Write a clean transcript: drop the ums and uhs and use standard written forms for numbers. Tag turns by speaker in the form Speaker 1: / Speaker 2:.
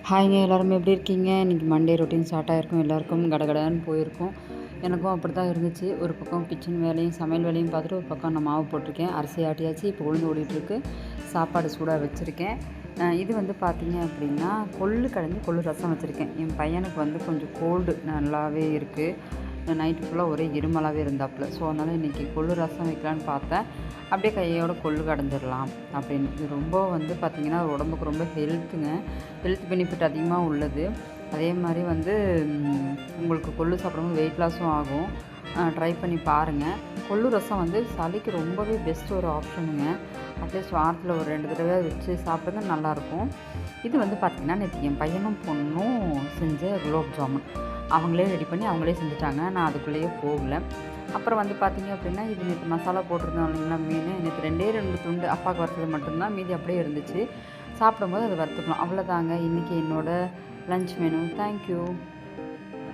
Speaker 1: ஹாய்ங்க எல்லாரும் எப்படி இருக்கீங்க? இன்றைக்கி மண்டே ரொட்டீன் ஸ்டார்ட் ஆகிருக்கும். எல்லாருக்கும் கடகடன்னு போயிருக்கும். எனக்கும் அப்படி தான் இருந்துச்சு. ஒரு பக்கம் கிச்சன் வேலையும் சமையல் வேலையும் பார்த்துட்டு, ஒரு பக்கம் நான் மாவு போட்டிருக்கேன். அரிசி ஆட்டியாச்சு. இப்போ உளுந்து ஓடிட்டுருக்கு. சாப்பாடு சூடாக வச்சுருக்கேன். இது வந்து பார்த்திங்க அப்படின்னா கொள்ளு கடைஞ்சி கொள்ளு ரசம் வச்சுருக்கேன். என் பையனுக்கு வந்து கொஞ்சம் கோல்டு நல்லாவே இருக்குது. நைட்டு ஃபுல்லாக ஒரே இருமலாகவே இருந்தாப்புல. ஸோ அதனால் இன்றைக்கி கொள்ளு ரசம் வைக்கலான்னு பார்த்தேன். அப்படியே கையோட கொள்ளு கடைஞ்சிடலாம் அப்படின்னு. இது ரொம்ப வந்து பார்த்திங்கன்னா உடம்புக்கு ரொம்ப ஹெல்த் பெனிஃபிட் அதிகமாக உள்ளது. அதே மாதிரி வந்து உங்களுக்கு கொள்ளு சாப்பிடும்போது வெயிட் லாஸும் ஆகும். ட்ரை பண்ணி பாருங்கள். கொள்ளு ரசம் வந்து சளிக்கு ரொம்பவே பெஸ்ட் ஒரு ஆப்ஷனுங்க. அட்லீஸ்ட் வாரத்தில் ஒரு 2 தடவை வச்சு சாப்பிடுங்க, நல்லாயிருக்கும். இது வந்து பார்த்திங்கன்னா நேற்று என் பையனும் பொண்ணும் செஞ்ச குலோப் ஜாமுன். அவங்களே ரெடி பண்ணி அவங்களே செஞ்சுட்டாங்க. நான் அதுக்குள்ளேயே போகலை. அப்புறம் வந்து பார்த்திங்க அப்படின்னா இது நேற்று மசாலா போட்டிருந்தோம் இல்லைங்களா, மீன் நேற்று 2 துண்டு அப்பாவுக்கு வறுத்தது மட்டும்தான், மீதி அப்படியே இருந்துச்சு. சாப்பிடும்போது அதை வறுத்துக்கலாம். அவ்வளோதாங்க இன்றைக்கி என்னோடய லன்ச் மெனு. தேங்க்யூ.